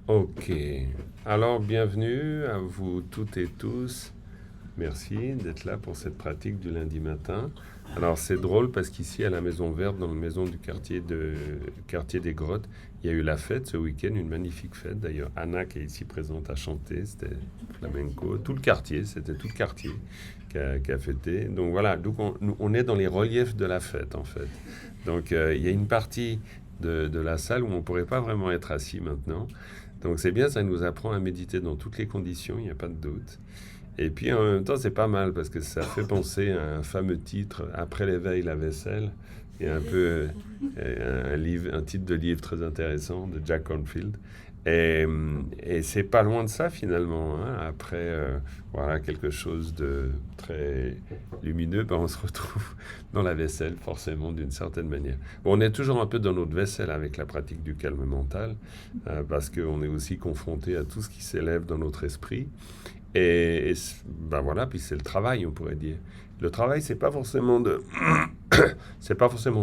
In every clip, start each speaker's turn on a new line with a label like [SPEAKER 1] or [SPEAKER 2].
[SPEAKER 1] Ok. Alors, bienvenue à vous toutes et tous. Merci d'être là pour cette pratique du lundi matin. Alors, c'est drôle parce qu'ici, à la Maison Verte, dans la maison du quartier des Grottes, il y a eu la fête ce week-end, une magnifique fête. D'ailleurs, Anna, qui est ici présente, a chanté. C'était flamenco. Tout le quartier, c'était tout le quartier qui a fêté. Donc voilà, donc on est dans les reliefs de la fête, en fait. Donc, il y a une partie de la salle où on ne pourrait pas vraiment être assis maintenant. Donc c'est bien, ça nous apprend à méditer dans toutes les conditions, il n'y a pas de doute. Et puis en même temps, c'est pas mal parce que ça fait penser à un fameux titre, Après l'éveil, la vaisselle. Il y a un peu un titre de livre très intéressant de Jack Cornfield. Et c'est pas loin de ça finalement, hein. Après voilà, quelque chose de très lumineux, ben, on se retrouve dans la vaisselle forcément d'une certaine manière. Bon, on est toujours un peu dans notre vaisselle avec la pratique du calme mental, parce qu'on est aussi confronté à tout ce qui s'élève dans notre esprit. Ben voilà, puis c'est le travail, on pourrait dire. Le travail, c'est pas forcément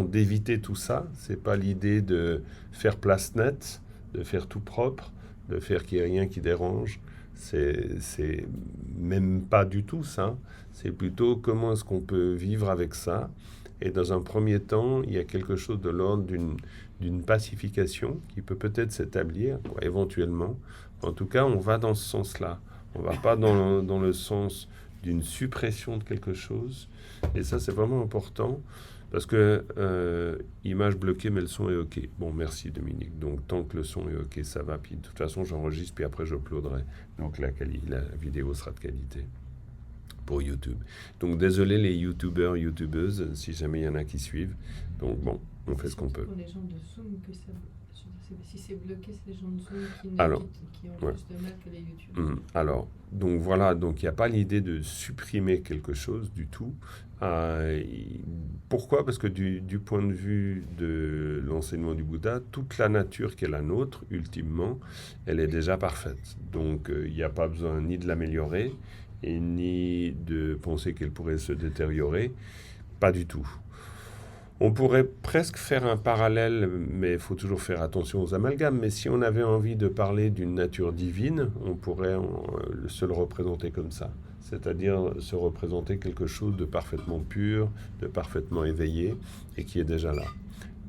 [SPEAKER 1] d'éviter tout ça. C'est pas l'idée de faire place nette, de faire tout propre, de faire qu'il n'y ait rien qui dérange. C'est même pas du tout ça. C'est plutôt comment est-ce qu'on peut vivre avec ça. Et dans un premier temps, il y a quelque chose de l'ordre d'une pacification qui peut peut-être s'établir, éventuellement. En tout cas, on va dans ce sens-là. On va pas dans le sens d'une suppression de quelque chose. Et ça, c'est vraiment important parce que image bloquée, mais le son est OK. Bon, merci Dominique. Donc, tant que le son est OK, ça va. Puis, de toute façon, j'enregistre, puis après, j'uploaderai. Donc, la vidéo sera de qualité pour YouTube. Donc, désolé les YouTubeurs, YouTubeuses, si jamais il y en a qui suivent. Donc, bon, on fait ce qu'on peut.
[SPEAKER 2] Pour les gens de Zoom que ça. Si c'est bloqué, c'est les gens de Zoom
[SPEAKER 1] Alors,
[SPEAKER 2] qui ont
[SPEAKER 1] ouais.
[SPEAKER 2] plus de mal que les YouTubeurs.
[SPEAKER 1] Alors, donc voilà, donc il n'y a pas l'idée de supprimer quelque chose du tout. Euh, Pourquoi? Parce que du point de vue de l'enseignement du Bouddha, toute la nature qui est la nôtre, ultimement, elle est déjà parfaite. Donc il n'y a pas besoin ni de l'améliorer, et ni de penser qu'elle pourrait se détériorer. Pas du tout. On pourrait presque faire un parallèle, mais il faut toujours faire attention aux amalgames. Mais si on avait envie de parler d'une nature divine, on pourrait se le représenter comme ça. C'est-à-dire se représenter quelque chose de parfaitement pur, de parfaitement éveillé, et qui est déjà là.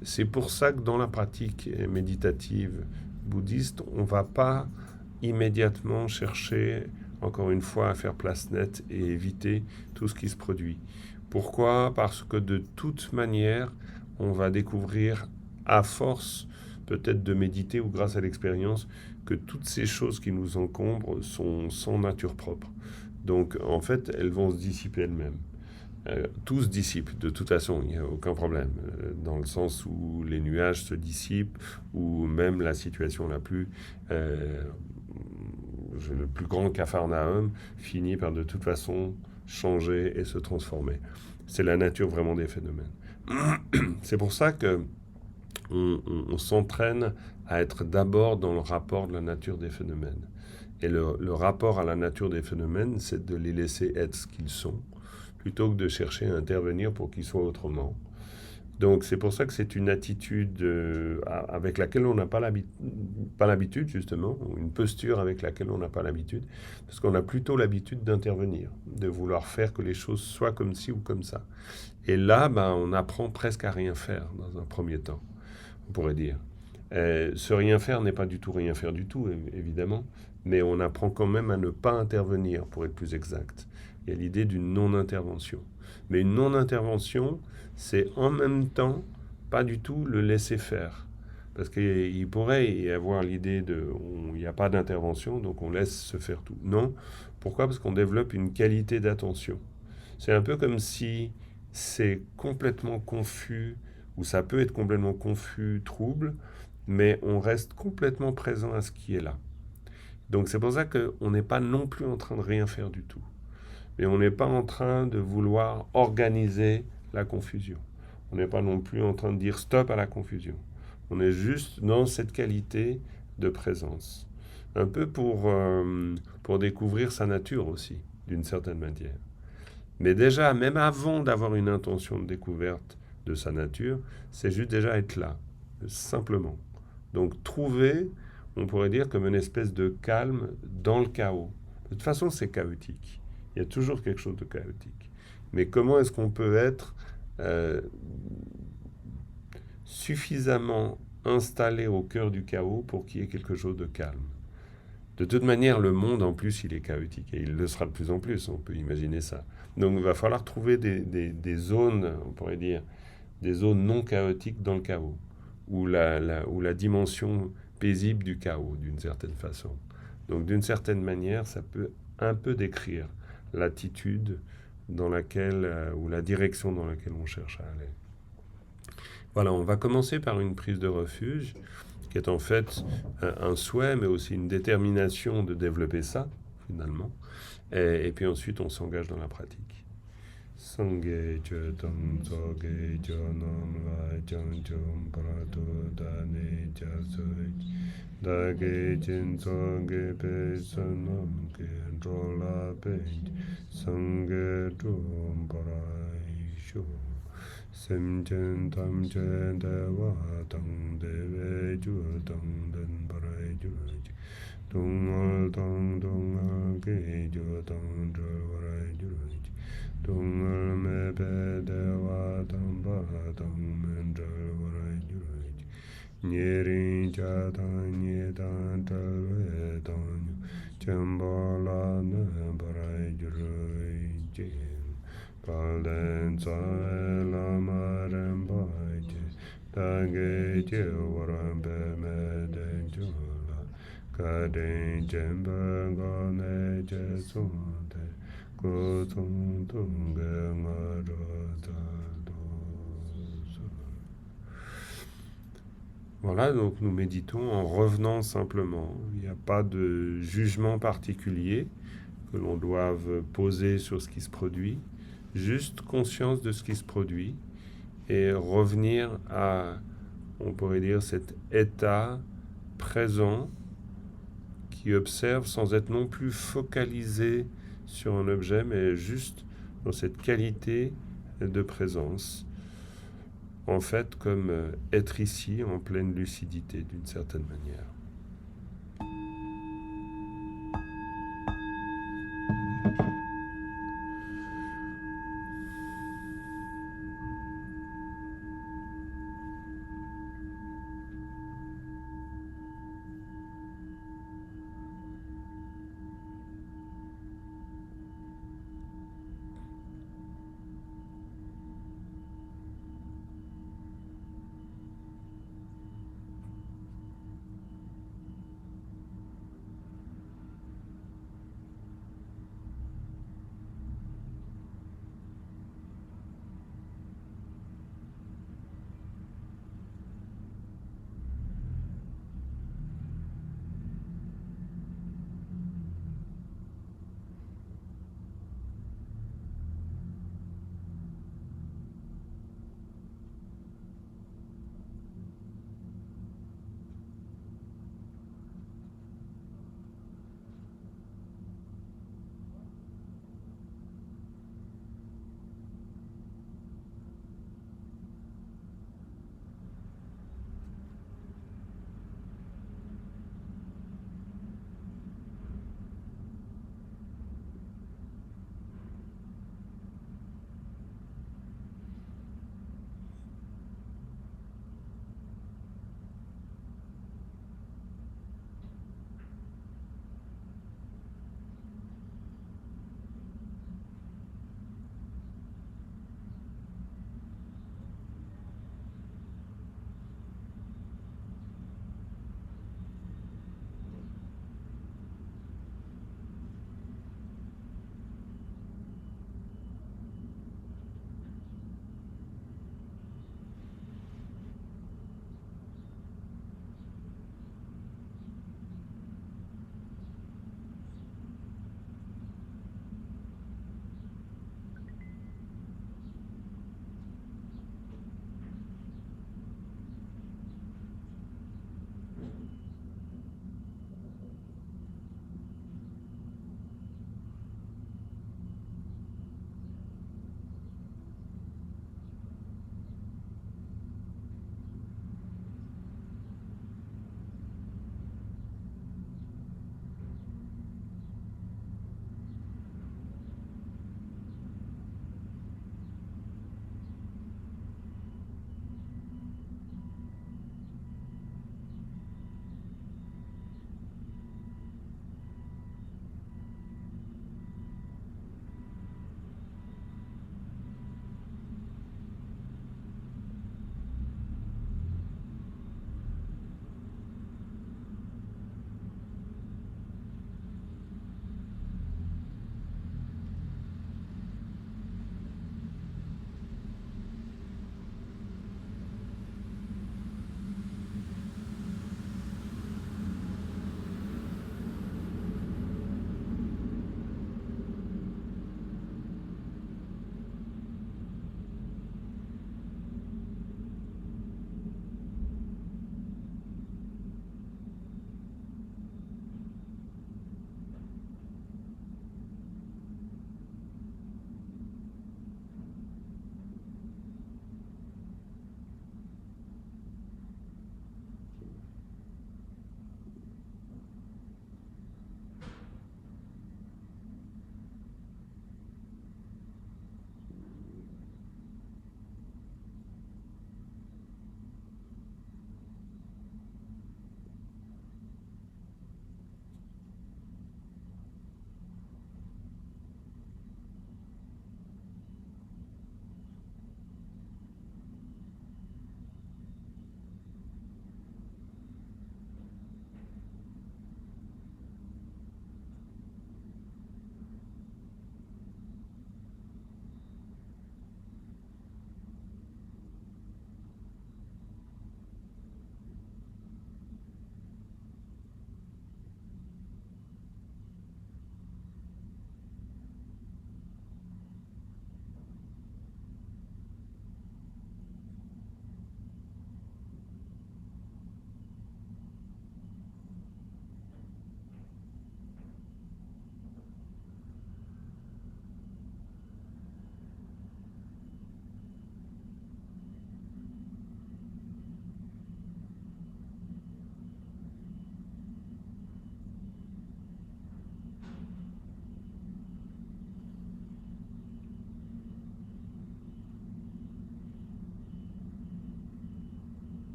[SPEAKER 1] C'est pour ça que dans la pratique méditative bouddhiste, on ne va pas immédiatement chercher, encore une fois, à faire place nette et éviter tout ce qui se produit. Pourquoi? Parce que de toute manière, on va découvrir, à force peut-être de méditer ou grâce à l'expérience, que toutes ces choses qui nous encombrent sont sans nature propre. Donc en fait, elles vont se dissiper elles-mêmes. Tout se dissipe, de toute façon, il n'y a aucun problème. Dans le sens où les nuages se dissipent, ou même la situation la plus... euh, le plus grand capharnaüm finit par de toute façon changer et se transformer. C'est la nature vraiment des phénomènes. C'est pour ça que on s'entraîne à être d'abord dans le rapport de la nature des phénomènes. Et le rapport à la nature des phénomènes, c'est de les laisser être ce qu'ils sont, plutôt que de chercher à intervenir pour qu'ils soient autrement. Donc c'est pour ça que c'est une attitude avec laquelle on n'a pas l'habitude, justement, ou une posture avec laquelle on n'a pas l'habitude, parce qu'on a plutôt l'habitude d'intervenir, de vouloir faire que les choses soient comme ci ou comme ça. Et là, ben, on apprend presque à rien faire dans un premier temps, on pourrait dire. Ce rien faire n'est pas du tout rien faire du tout, évidemment, mais on apprend quand même à ne pas intervenir, pour être plus exact. Il y a l'idée d'une non-intervention. Mais une non-intervention, c'est en même temps pas du tout le laisser faire. Parce qu'il pourrait y avoir l'idée il n'y a pas d'intervention, donc on laisse se faire tout. Non. Pourquoi? Parce qu'on développe une qualité d'attention. C'est un peu comme si c'est complètement confus, ou ça peut être complètement confus, trouble, mais on reste complètement présent à ce qui est là. Donc c'est pour ça qu'on n'est pas non plus en train de rien faire du tout. Mais on n'est pas en train de vouloir organiser la confusion. On n'est pas non plus en train de dire stop à la confusion. On est juste dans cette qualité de présence. Un peu pour découvrir sa nature aussi, d'une certaine manière. Mais déjà, même avant d'avoir une intention de découverte de sa nature, c'est juste déjà être là, simplement. Donc trouver, on pourrait dire, comme une espèce de calme dans le chaos. De toute façon, c'est chaotique. Il y a toujours quelque chose de chaotique. Mais comment est-ce qu'on peut être euh, suffisamment installé au cœur du chaos pour qu'il y ait quelque chose de calme? De toute manière, le monde, en plus, il est chaotique. Et il le sera de plus en plus, on peut imaginer ça. Donc il va falloir trouver des zones, on pourrait dire, des zones non chaotiques dans le chaos, ou la dimension paisible du chaos, d'une certaine façon. Donc d'une certaine manière, ça peut un peu décrire l'attitude dans laquelle, ou la direction dans laquelle on cherche à aller. Voilà, on va commencer par une prise de refuge, qui est en fait un souhait, mais aussi une détermination de développer ça, finalement. Et puis ensuite, on s'engage dans la pratique. Sangye che tong tsoge jo nam la jang jom prato dane jasoi dage jin tsoge pe sanam ke drola pe sangye drum parai shu sem chen tam chen de wa tang de ve ju tang den parai ju tung al ke ju tang dro parai ju Tungal me pe de wa tam pa tam men dral warai jurai nye rin cha tan nye tan tal ve tan chamba la ne parai jurai jim pal den sa la ma ren pai che ta ge che waran pe me den chu la ka den chen pe ga ne che sun te voilà, donc nous méditons en revenant simplement. Il n'y a pas de jugement particulier que l'on doive poser sur ce qui se produit, juste conscience de ce qui se produit et revenir à, on pourrait dire, cet état présent qui observe sans être non plus focalisé sur un objet, mais juste dans cette qualité de présence. En fait, comme être ici en pleine lucidité, d'une certaine manière.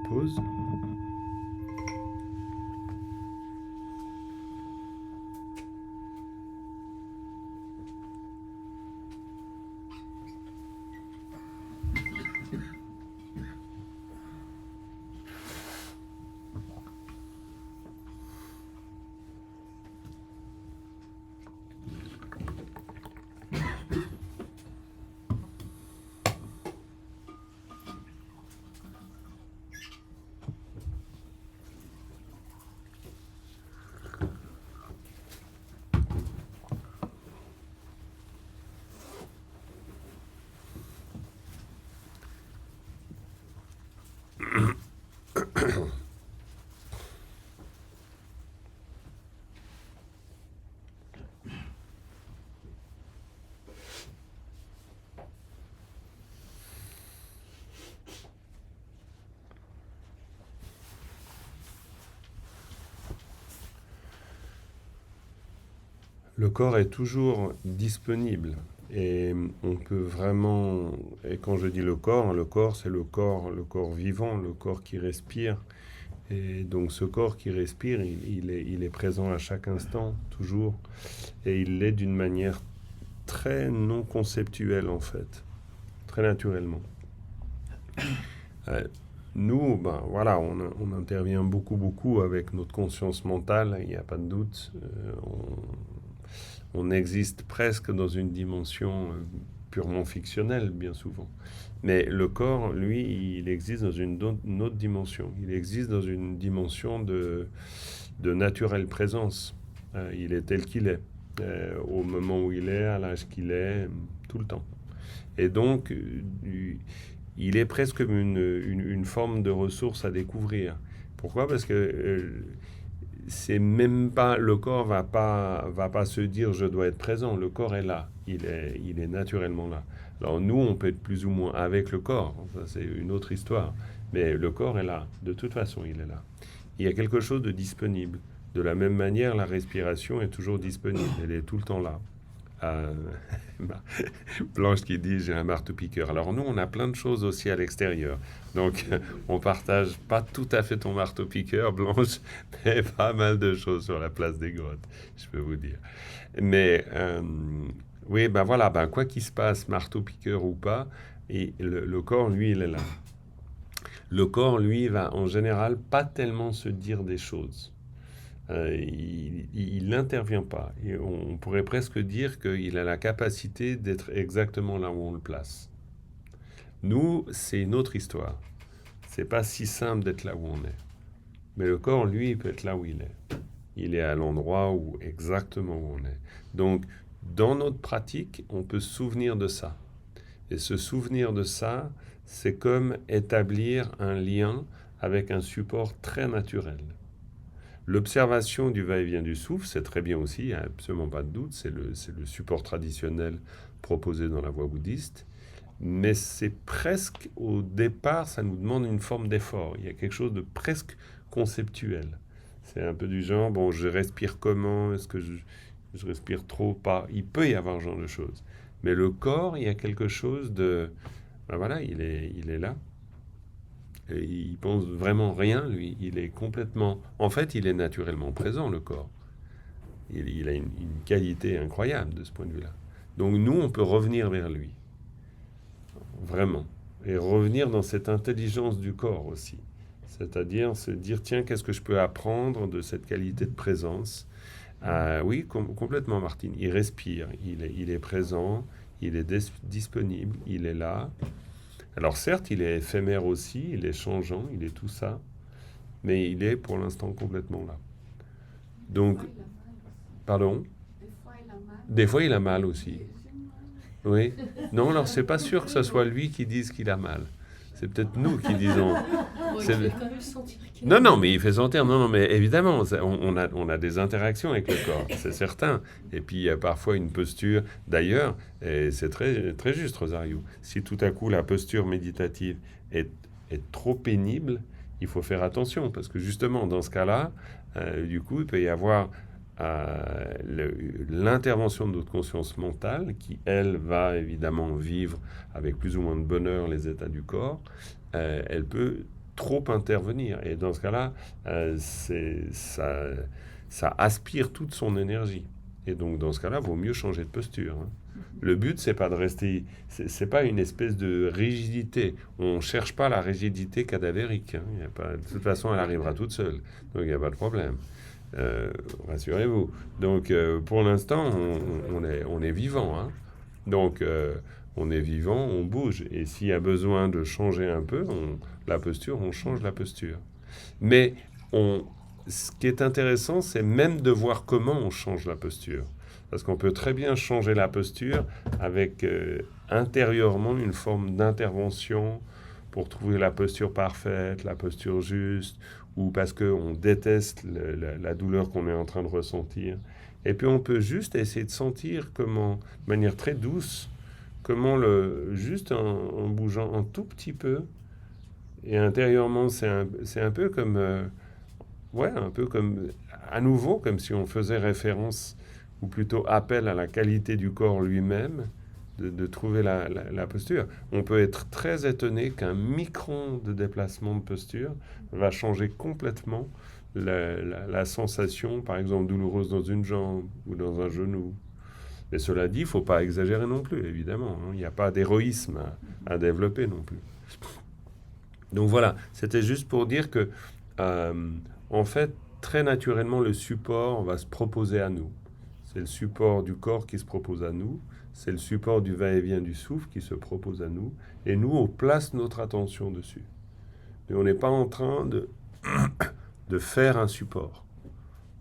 [SPEAKER 1] Pause. Le corps est toujours disponible et on peut vraiment, et quand je dis le corps c'est le corps vivant, le corps qui respire. Et donc ce corps qui respire, il est présent à chaque instant, toujours, et il l'est d'une manière très non conceptuelle en fait, très naturellement. Euh, Nous, ben voilà, on intervient beaucoup avec notre conscience mentale, il n'y a pas de doute. On existe presque dans une dimension purement fictionnelle, bien souvent. Mais le corps, lui, il existe dans une autre dimension. Il existe dans une dimension de naturelle présence. Il est tel qu'il est, au moment où il est, à l'âge qu'il est, tout le temps. Et donc, il est presque une forme de ressource à découvrir. Pourquoi? Parce que c'est même pas, le corps va pas se dire je dois être présent. Le corps est là, il est naturellement là. Alors nous, on peut être plus ou moins avec le corps, ça c'est une autre histoire, mais le corps est là, de toute façon il est là. Il y a quelque chose de disponible. De la même manière, la respiration est toujours disponible, elle est tout le temps là. Euh, Blanche qui dit j'ai un marteau-piqueur. Alors nous, on a plein de choses aussi à l'extérieur. Donc on partage pas tout à fait ton marteau-piqueur, Blanche, mais pas mal de choses sur la place des grottes, je peux vous dire. Mais oui, ben voilà, ben quoi qu'il se passe, marteau-piqueur ou pas, et le corps, lui, il est là. Le corps, lui, va en général pas tellement se dire des choses. Il n'intervient pas. Et on pourrait presque dire qu'il a la capacité d'être exactement là où on le place. Nous, c'est une autre histoire. C'est pas si simple d'être là où on est. Mais le corps, lui, il peut être là où il est. Il est à l'endroit où exactement où on est. Donc, dans notre pratique, on peut se souvenir de ça. Et se souvenir de ça, c'est comme établir un lien avec un support très naturel. L'observation du va-et-vient du souffle, c'est très bien aussi, il n'y a absolument pas de doute, c'est le support traditionnel proposé dans la voie bouddhiste, mais c'est presque, au départ, ça nous demande une forme d'effort, il y a quelque chose de presque conceptuel. C'est un peu du genre, bon, je respire comment, est-ce que je respire trop, pas, il peut y avoir ce genre de choses. Mais le corps, il y a quelque chose de, ben voilà, il est là. Et il pense vraiment rien, lui. Il est complètement... En fait, il est naturellement présent, le corps. Il a une qualité incroyable de ce point de vue-là. Donc nous, on peut revenir vers lui. Vraiment. Et revenir dans cette intelligence du corps aussi. C'est-à-dire se dire, tiens, qu'est-ce que je peux apprendre de cette qualité de présence? Oui, complètement, Martine. Il respire, il est présent, il est disponible, il est là. Alors certes, il est éphémère aussi, il est changeant, il est tout ça, mais il est pour l'instant complètement là. Donc, pardon? Des fois, il a mal aussi. Oui. Non, alors c'est pas sûr que ce soit lui qui dise qu'il a mal. C'est peut-être nous qui disons.
[SPEAKER 2] Bon, il
[SPEAKER 1] C'est-
[SPEAKER 2] fait quand même sentir qu'il
[SPEAKER 1] Non, non, mais il fait sentir. Non, non, mais évidemment, on a des interactions avec le corps, c'est certain. Et puis, il y a parfois une posture. D'ailleurs, et c'est très, très juste, Rosario. Si tout à coup, la posture méditative est trop pénible, il faut faire attention. Parce que justement, dans ce cas-là, du coup, il peut y avoir l'intervention de notre conscience mentale qui, elle, va évidemment vivre avec plus ou moins de bonheur les états du corps. Elle peut trop intervenir. Et dans ce cas-là, ça aspire toute son énergie. Et donc, dans ce cas-là, il vaut mieux changer de posture. Hein. Le but, c'est pas de rester. C'est pas une espèce de rigidité. On cherche pas la rigidité cadavérique. Hein. Il y a pas, de toute façon, elle arrivera toute seule. Donc, il n'y a pas de problème. Rassurez-vous. Donc, pour l'instant, on est vivant. Hein. Donc, on est vivant, on bouge. Et s'il y a besoin de changer un peu, la posture, on change la posture. Mais ce qui est intéressant, c'est même de voir comment on change la posture. Parce qu'on peut très bien changer la posture avec intérieurement une forme d'intervention pour trouver la posture parfaite, la posture juste, ou parce qu'on déteste la douleur qu'on est en train de ressentir. Et puis on peut juste essayer de sentir comment, de manière très douce, comment juste en bougeant un tout petit peu, et intérieurement, c'est un peu comme, ouais, un peu comme, à nouveau, comme si on faisait référence, ou plutôt appel à la qualité du corps lui-même, de trouver la posture. On peut être très étonné qu'un micron de déplacement de posture va changer complètement la sensation, par exemple, douloureuse dans une jambe ou dans un genou. Mais cela dit, il ne faut pas exagérer non plus, évidemment. Hein. Il n'y a pas d'héroïsme à développer non plus. Donc voilà, c'était juste pour dire que, en fait, très naturellement, le support va se proposer à nous. C'est le support du corps qui se propose à nous, c'est le support du va-et-vient du souffle qui se propose à nous, et nous, on place notre attention dessus. Mais on n'est pas en train de faire un support.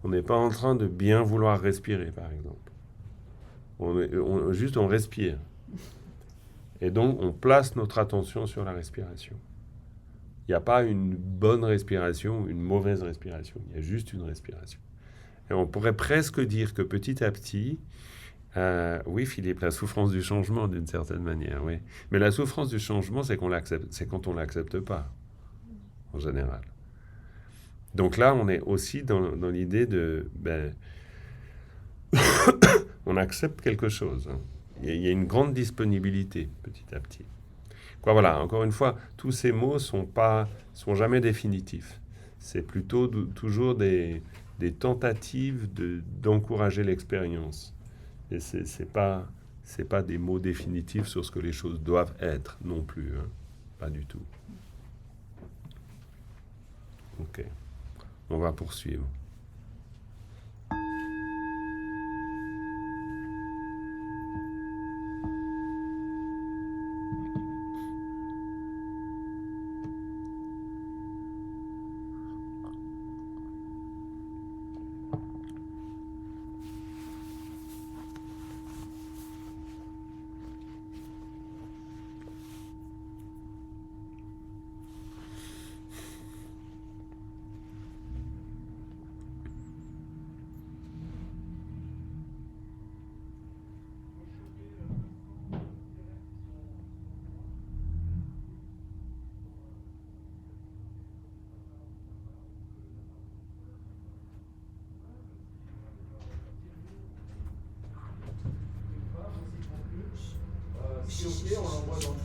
[SPEAKER 1] On n'est pas en train de bien vouloir respirer, par exemple. Juste, on respire. Et donc, on place notre attention sur la respiration. Il n'y a pas une bonne respiration ou une mauvaise respiration. Il y a juste une respiration. Et on pourrait presque dire que petit à petit, oui, Philippe, la souffrance du changement, d'une certaine manière, oui. Mais la souffrance du changement, c'est quand on l'accepte pas, en général. Donc là, on est aussi dans l'idée de, on accepte quelque chose. Hein. Il y a une grande disponibilité, petit à petit. Quoi, voilà, encore une fois, tous ces mots sont jamais définitifs. C'est plutôt toujours des tentatives d'encourager l'expérience. Et c'est pas des mots définitifs sur ce que les choses doivent être non plus. Hein. Pas du tout. Ok. On va poursuivre.
[SPEAKER 3] Si ok, on l'envoie dans.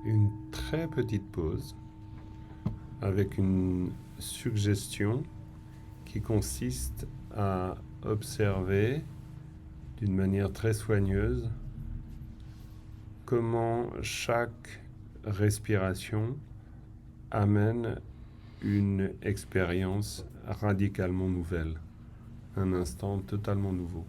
[SPEAKER 1] Une très petite pause avec une suggestion qui consiste à observer d'une manière très soigneuse comment chaque respiration amène une expérience radicalement nouvelle, un instant totalement nouveau.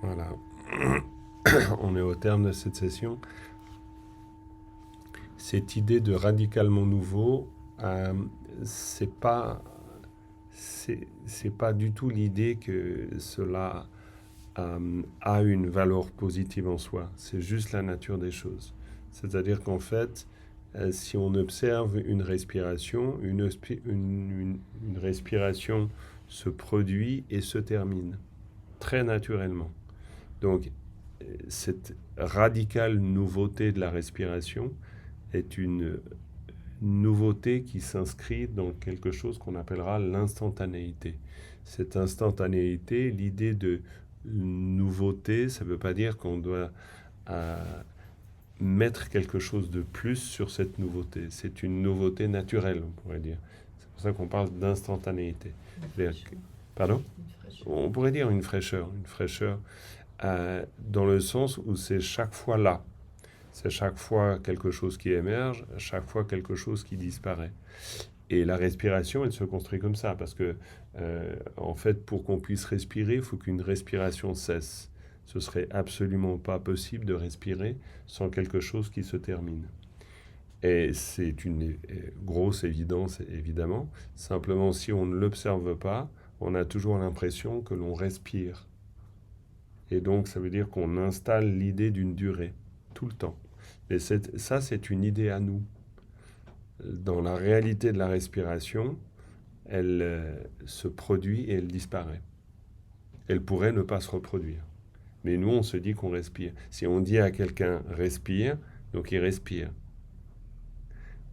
[SPEAKER 1] Voilà. On est au terme de cette session. Cette idée de radicalement nouveau, c'est pas, c'est pas du tout l'idée que cela a une valeur positive en soi. C'est juste la nature des choses. C'est-à-dire qu'en fait, si on observe une respiration, une respiration se produit et se termine très naturellement. Donc, cette radicale nouveauté de la respiration est une nouveauté qui s'inscrit dans quelque chose qu'on appellera l'instantanéité. Cette instantanéité, l'idée de nouveauté, ça ne veut pas dire qu'on doit mettre quelque chose de plus sur cette nouveauté. C'est une nouveauté naturelle, on pourrait dire. C'est pour ça qu'on parle d'instantanéité. Pardon ? On pourrait dire une fraîcheur dans le sens où c'est chaque fois là. C'est chaque fois quelque chose qui émerge, chaque fois quelque chose qui disparaît. Et la respiration, elle se construit comme ça, parce que, en fait, pour qu'on puisse respirer, il faut qu'une respiration cesse. Ce serait absolument pas possible de respirer sans quelque chose qui se termine. Et c'est une grosse évidence, évidemment. Simplement, si on ne l'observe pas, on a toujours l'impression que l'on respire. Et donc, ça veut dire qu'on installe l'idée d'une durée, tout le temps. Et ça, c'est une idée à nous. Dans la réalité de la respiration, elle se produit et elle disparaît. Elle pourrait ne pas se reproduire. Mais nous, on se dit qu'on respire. Si on dit à quelqu'un respire, donc il respire.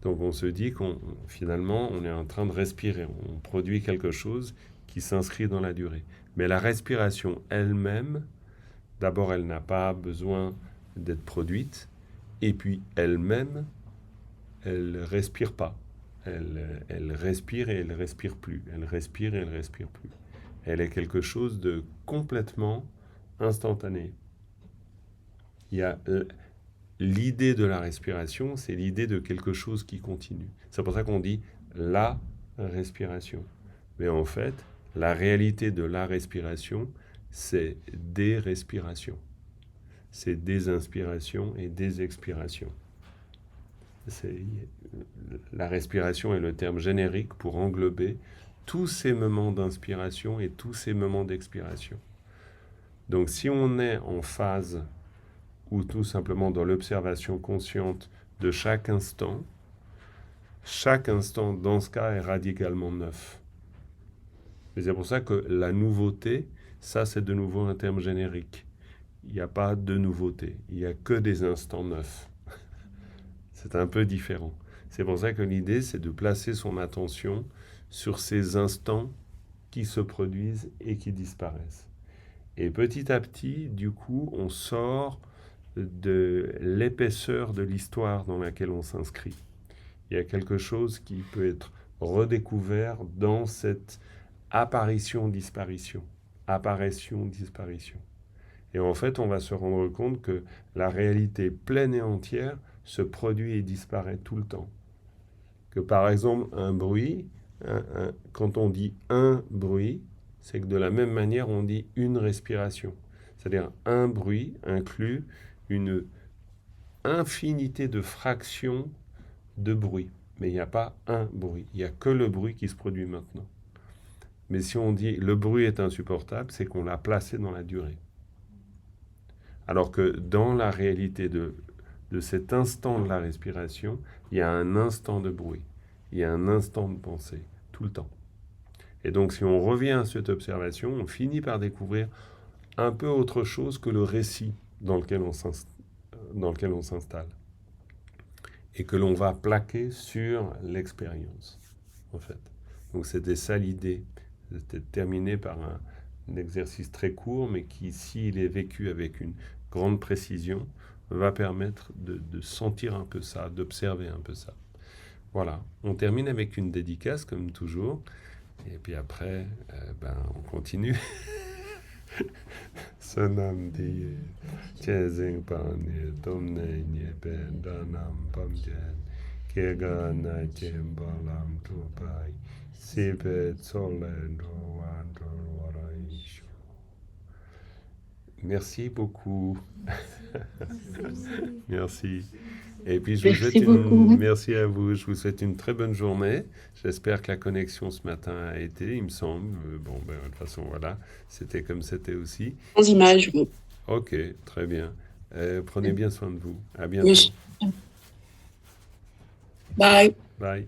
[SPEAKER 1] Donc on se dit finalement, on est en train de respirer. On produit quelque chose qui s'inscrit dans la durée. Mais la respiration elle-même, d'abord, elle n'a pas besoin d'être produite. Et puis elle-même, elle ne respire pas. Elle respire et elle ne respire plus. Elle respire et elle ne respire plus. Elle est quelque chose de complètement instantané. Il y a l'idée de la respiration, c'est l'idée de quelque chose qui continue. C'est pour ça qu'on dit la respiration. Mais en fait, la réalité de la respiration, c'est des respirations. C'est des inspirations et des expirations. La respiration est le terme générique pour englober tous ces moments d'inspiration et tous ces moments d'expiration. Donc si on est en phase ou tout simplement dans l'observation consciente de chaque instant dans ce cas est radicalement neuf. Et c'est pour ça que la nouveauté, ça c'est de nouveau un terme générique. Il n'y a pas de nouveauté, il n'y a que des instants neufs. C'est un peu différent. C'est pour ça que l'idée, c'est de placer son attention sur ces instants qui se produisent et qui disparaissent. Et petit à petit, du coup, on sort de l'épaisseur de l'histoire dans laquelle on s'inscrit. Il y a quelque chose qui peut être redécouvert dans cette apparition-disparition. Apparition-disparition. Et en fait, on va se rendre compte que la réalité pleine et entière se produit et disparaît tout le temps. Que par exemple, un bruit, quand on dit un bruit, c'est que de la même manière, on dit une respiration. C'est-à-dire un bruit inclut une infinité de fractions de bruit. Mais il n'y a pas un bruit. Il n'y a que le bruit qui se produit maintenant. Mais si on dit le bruit est insupportable, c'est qu'on l'a placé dans la durée. Alors que dans la réalité de cet instant de la respiration, il y a un instant de bruit, il y a un instant de pensée, tout le temps. Et donc si on revient à cette observation, on finit par découvrir un peu autre chose que le récit dans lequel on s'installe. Et que l'on va plaquer sur l'expérience, en fait. Donc c'était ça l'idée. C'était terminé par un exercice très court, mais qui, s'il est vécu avec une grande précision, va permettre de sentir un peu ça, d'observer un peu ça. Voilà, on termine avec une dédicace, comme toujours, et puis après, on continue. Sonam diye, chezing pani, tomne nye pen, danam pamjen, kega na chembalam tupai, sipe tsolen roando waraishu. Merci beaucoup. Merci. Et puis merci à vous. Je vous souhaite une très bonne journée. J'espère que la connexion ce matin a été, il me semble. De toute façon, voilà, c'était comme c'était aussi.
[SPEAKER 3] Sans images, oui.
[SPEAKER 1] Ok, très bien. Prenez bien soin de vous. À bientôt.
[SPEAKER 3] Oui. Bye.
[SPEAKER 1] Bye.